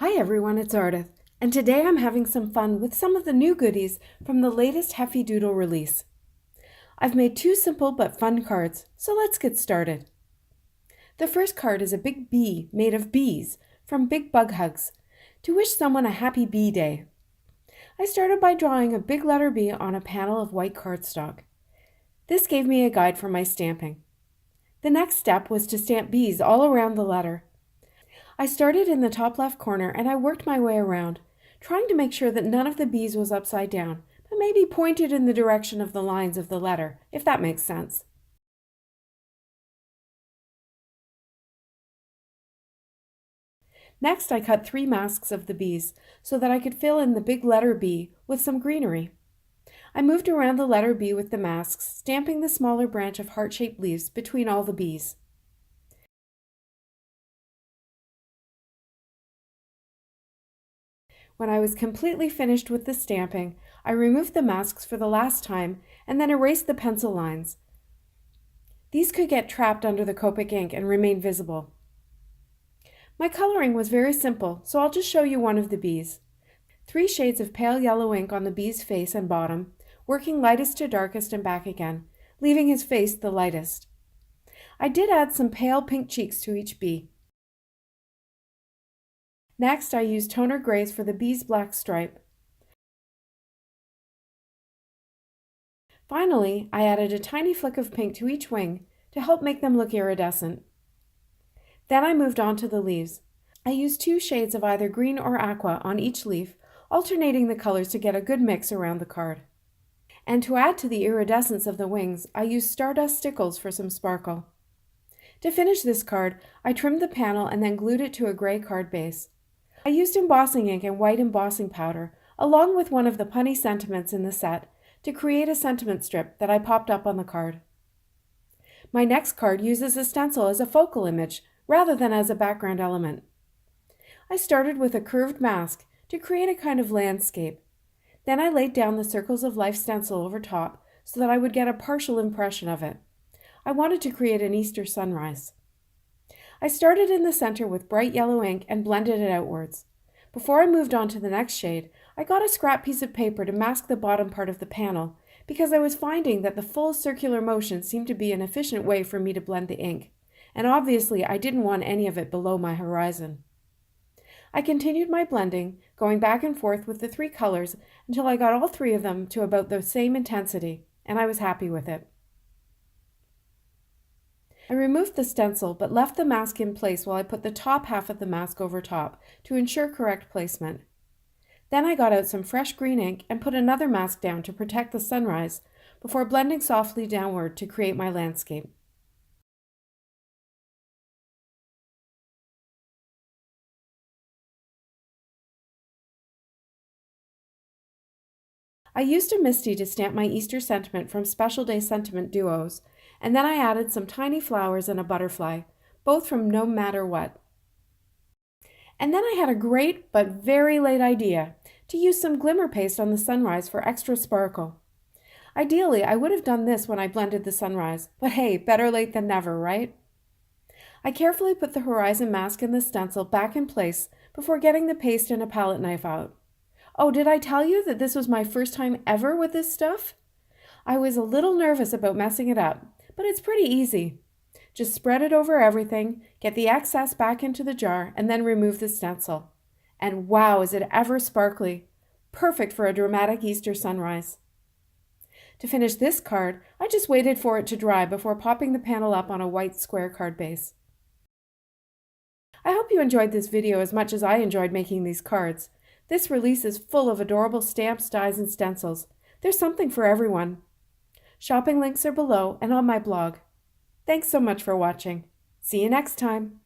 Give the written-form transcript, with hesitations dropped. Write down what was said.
Hi everyone, it's Ardith, and today I'm having some fun with some of the new goodies from the latest Heffy Doodle release. I've made two simple but fun cards, so let's get started. The first card is a big bee made of bees from Big Bug Hugs to wish someone a happy bee day. I started by drawing a big letter B on a panel of white cardstock. This gave me a guide for my stamping. The next step was to stamp bees all around the letter. I started in the top left corner and I worked my way around, trying to make sure that none of the bees was upside down, but maybe pointed in the direction of the lines of the letter, if that makes sense. Next, I cut 3 masks of the bees so that I could fill in the big letter B with some greenery. I moved around the letter B with the masks, stamping the smaller branch of heart-shaped leaves between all the bees. When I was completely finished with the stamping, I removed the masks for the last time and then erased the pencil lines. These could get trapped under the Copic ink and remain visible. My coloring was very simple, so I'll just show you one of the bees. 3 shades of pale yellow ink on the bee's face and bottom, working lightest to darkest and back again, leaving his face the lightest. I did add some pale pink cheeks to each bee. Next, I used toner grays for the bee's black stripe. Finally, I added a tiny flick of pink to each wing to help make them look iridescent. Then I moved on to the leaves. I used 2 shades of either green or aqua on each leaf, alternating the colors to get a good mix around the card. And to add to the iridescence of the wings, I used stardust stickles for some sparkle. To finish this card, I trimmed the panel and then glued it to a gray card base. I used embossing ink and white embossing powder, along with one of the punny sentiments in the set, to create a sentiment strip that I popped up on the card. My next card uses a stencil as a focal image, rather than as a background element. I started with a curved mask to create a kind of landscape. Then I laid down the Circles of Life stencil over top so that I would get a partial impression of it. I wanted to create an Easter sunrise. I started in the center with bright yellow ink and blended it outwards. Before I moved on to the next shade, I got a scrap piece of paper to mask the bottom part of the panel because I was finding that the full circular motion seemed to be an efficient way for me to blend the ink, and obviously I didn't want any of it below my horizon. I continued my blending, going back and forth with the 3 colors until I got all 3 of them to about the same intensity, and I was happy with it. I removed the stencil but left the mask in place while I put the top half of the mask over top to ensure correct placement. Then I got out some fresh green ink and put another mask down to protect the sunrise before blending softly downward to create my landscape. I used a MISTI to stamp my Easter sentiment from Special Day Sentiment Duos, and then I added some tiny flowers and a butterfly, both from No Matter What. And then I had a great but very late idea to use some glimmer paste on the sunrise for extra sparkle. Ideally, I would have done this when I blended the sunrise, but hey, better late than never, right? I carefully put the horizon mask and the stencil back in place before getting the paste and a palette knife out. Oh, did I tell you that this was my first time ever with this stuff? I was a little nervous about messing it up, but it's pretty easy. Just spread it over everything, get the excess back into the jar, and then remove the stencil. And wow, is it ever sparkly! Perfect for a dramatic Easter sunrise. To finish this card, I just waited for it to dry before popping the panel up on a white square card base. I hope you enjoyed this video as much as I enjoyed making these cards. This release is full of adorable stamps, dies, and stencils. There's something for everyone. Shopping links are below and on my blog. Thanks so much for watching. See you next time.